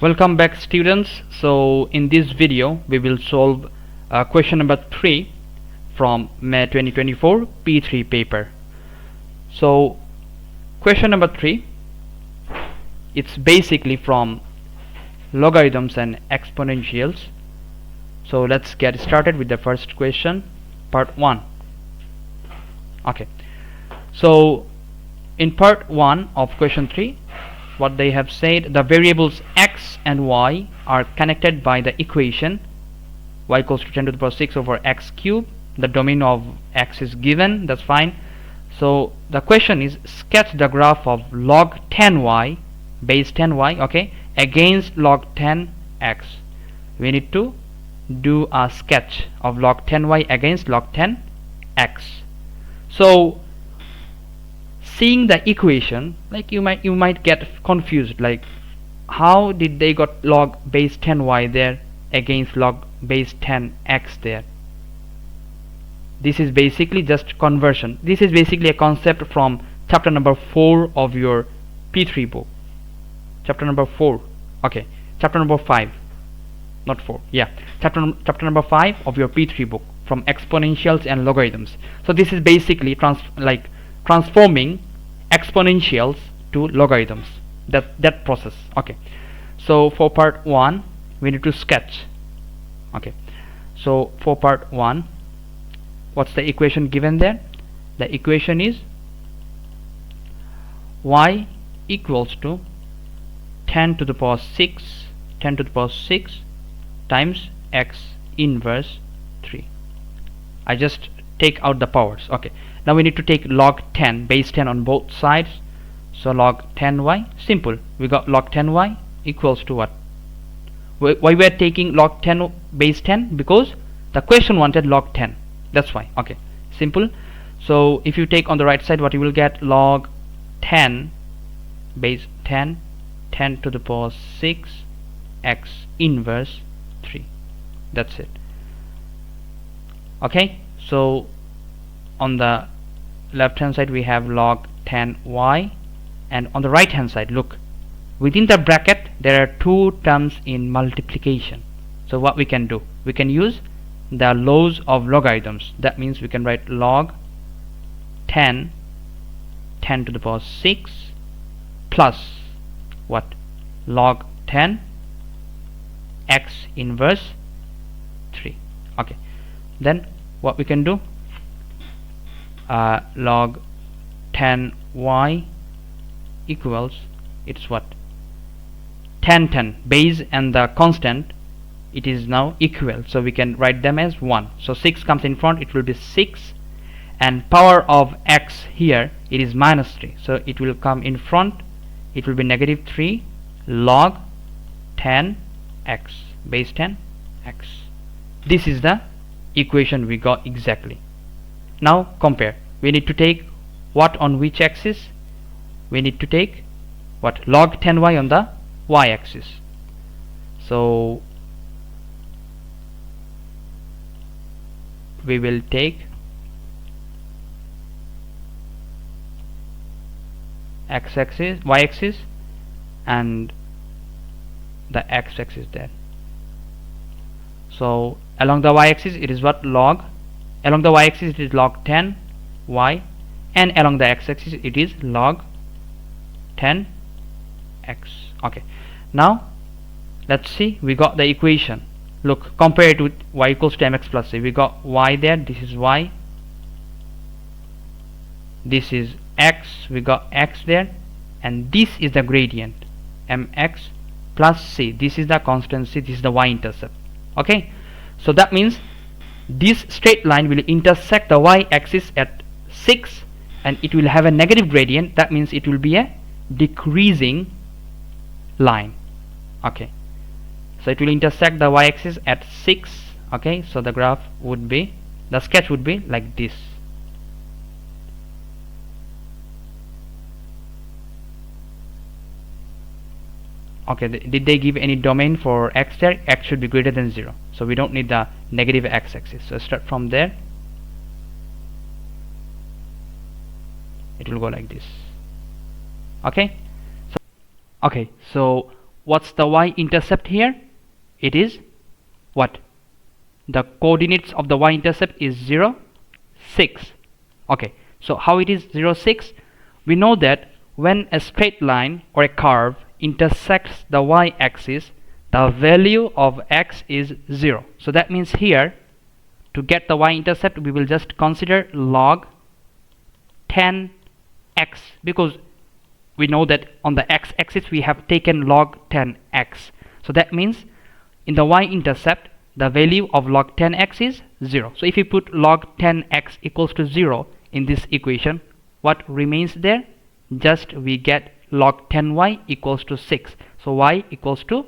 Welcome back, students. So in this video we will solve question number 3 from May 2024 P3 paper. So question number 3, it's basically from logarithms and exponentials. So let's get started with the first question, part 1. Okay, so in part 1 of question 3, what they have said, the variables x and y are connected by the equation y equals to 10 to the power 6 over x cube. The domain of x is given, that's fine. So the question is, sketch the graph of log 10y, base 10y, okay, against log 10x. We need to do a sketch of log 10y against log 10x. So seeing the equation, like you might get confused, like how did they got log base 10y there against log base 10x there? This is basically just conversion. This is basically a concept from chapter number 4 of your P3 book. Chapter number 4, okay, chapter number 5, not 4, yeah, chapter number 5 of your P3 book, from exponentials and logarithms. So this is basically transforming exponentials to logarithms, that process. Okay, so for part 1 we need to sketch. Okay, so for part 1, what's the equation given there? The equation is y equals to 10 to the power 6 times x inverse 3. I just take out the powers. Okay, now we need to take log 10, base 10 on both sides. So log 10y, simple, we got log 10y equals to what? Why we are taking log 10 base 10? Because the question wanted log 10, that's why. Okay, simple. So if you take on the right side, what you will get, log 10 base 10 to the power 6 x inverse 3. That's it. Okay, so on the left hand side we have log 10y, and on the right hand side, look, within the bracket there are two terms in multiplication. So what we can do, we can use the laws of logarithms. That means we can write log 10 to the power 6 plus what? Log 10 x inverse 3. Okay, then what we can do, log 10y equals, it's what? 10 base and the constant, it is now equal, so we can write them as 1. So 6 comes in front, it will be 6, and power of x here, it is minus 3, so it will come in front, it will be negative 3 log 10x, base 10x. This is the equation we got exactly. Now compare. We need to take what on which axis? We need to take what? Log 10y on the y-axis. So we will take x-axis, y-axis, and the x-axis there. So along the y-axis it is what? Log. Along the y-axis it is log 10y, and along the x-axis it is log 10x. Okay, now let's see, we got the equation. Look, compare it with y equals to mx plus c. We got y there, this is y, this is x, we got x there, and this is the gradient mx plus c. This is the constant c, this is the y-intercept. Okay, so that means this straight line will intersect the y-axis at 6, and it will have a negative gradient. That means it will be a decreasing line. Okay, so it will intersect the y-axis at 6. Okay, so the graph would be, the sketch would be like this. Okay, did they give any domain for x there? X should be greater than 0, so we don't need the negative x-axis. So start from there, it will go like this. Okay, so what's the y-intercept here? It is what? The coordinates of the y-intercept is 0, 6. Okay, so how it is 0, 6? We know that when a straight line or a curve intersects the y-axis, the value of x is 0. So that means here, to get the y-intercept, we will just consider log 10x, because we know that on the x-axis we have taken log 10x. So that means in the y-intercept, the value of log 10x is 0. So if you put log 10x equals to 0 in this equation, what remains there? Just we get log 10y equals to 6. So y equals to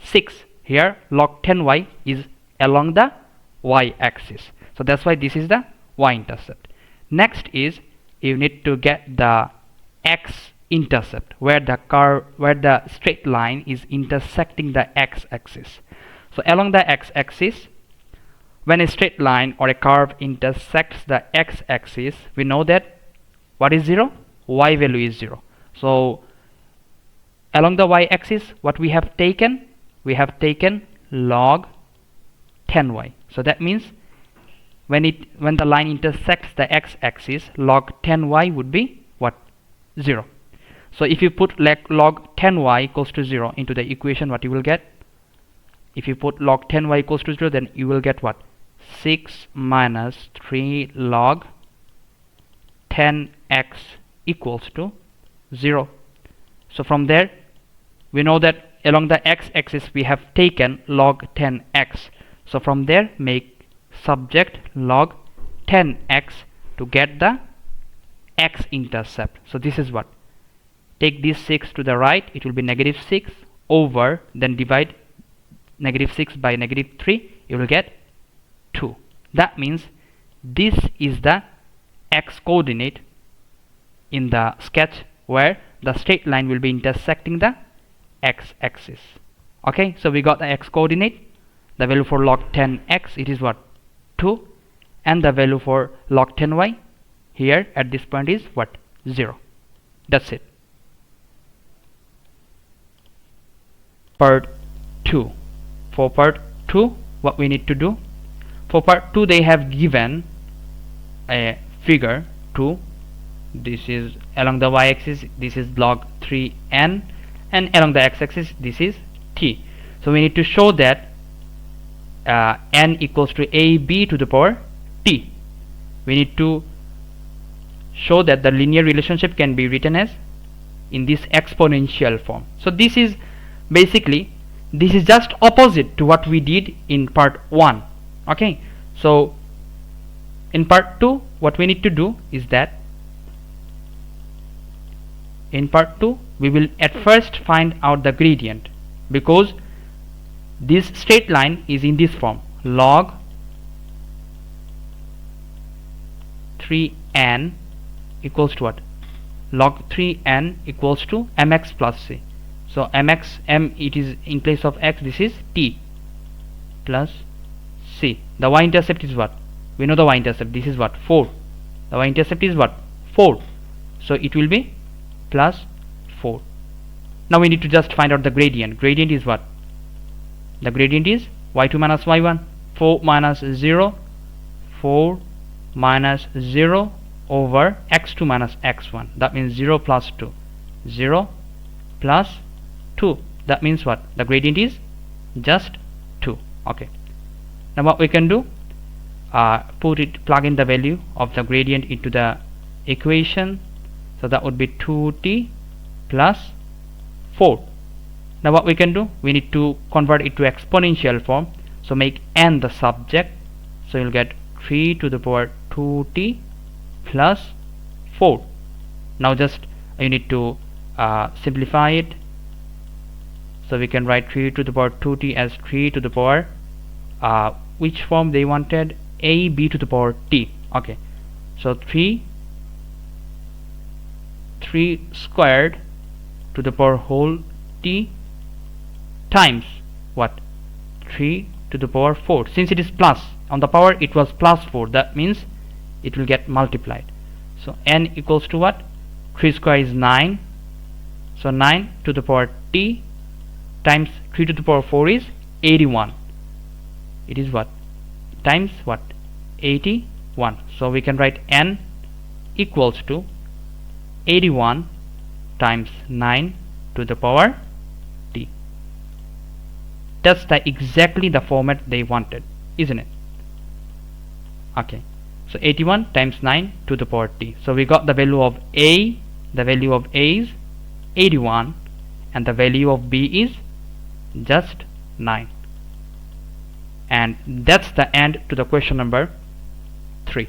6. Here log 10y is along the y-axis. So that's why this is the y-intercept. Next is you need to get the x-intercept, where the straight line is intersecting the x-axis. So along the x-axis, when a straight line or a curve intersects the x-axis, we know that what is 0? Y value is 0. So along the y-axis, what we have taken? We have taken log 10y. So that means when the line intersects the x-axis, log 10y would be what? 0. So if you put log 10y equals to 0 into the equation, what you will get? If you put log 10y equals to 0, then you will get what? 6 minus 3 log 10x equals to 0. So from there, we know that along the x-axis we have taken log 10x. So from there, make subject log 10x to get the x-intercept. So this is what? Take this 6 to the right, it will be negative 6 over, then divide negative 6 by negative 3, you will get 2. That means this is the x coordinate in the sketch where the straight line will be intersecting the x-axis. Okay, so we got the x coordinate. The value for log 10x, it is what? 2. And the value for log 10y here at this point is what? 0. That's it. Part 2. For part 2, what we need to do? For part 2, they have given a figure 2. This is along the y-axis, this is log 3n, and along the x-axis, this is t. So we need to show that n equals to ab to the power t. We need to show that the linear relationship can be written as in this exponential form. So this is basically, this is just opposite to what we did in part 1. Okay, so in part 2, what we need to do is that in part 2 we will at first find out the gradient, because this straight line is in this form, log 3n equals to what? Log 3n equals to mx plus c. So mx, m, it is in place of x, this is t plus c. The y-intercept is what? We know the y-intercept, this is what? 4. The y-intercept is what? 4. So it will be plus 4. Now we need to just find out the gradient. Gradient is what? The gradient is y2 minus y1. 4 minus 0, 4 minus 0 over x2 minus x1. That means 0 plus 2. 0 plus 2. That means what? The gradient is just 2. Okay. Now what we can do? Plug in the value of the gradient into the equation. So that would be 2t plus 4. Now what we can do? We need to convert it to exponential form. So make n the subject. So you'll get 3 to the power 2t plus 4. Now just you need to simplify it. So we can write 3 to the power 2t as 3 to the power which form they wanted? a b to the power t. Okay, so 3 squared to the power whole t times what? 3 to the power 4. Since it is plus on the power, it was plus 4. That means it will get multiplied. So n equals to what? 3 square is 9. So 9 to the power t times 3 to the power 4 is 81. It is what? Times what? 81. So we can write n equals to 81 times 9 to the power t. That's exactly the format they wanted, isn't it? Okay, so 81 times 9 to the power t. So we got the value of a. The value of a is 81 and the value of b is just 9. And that's the end to the question number 3.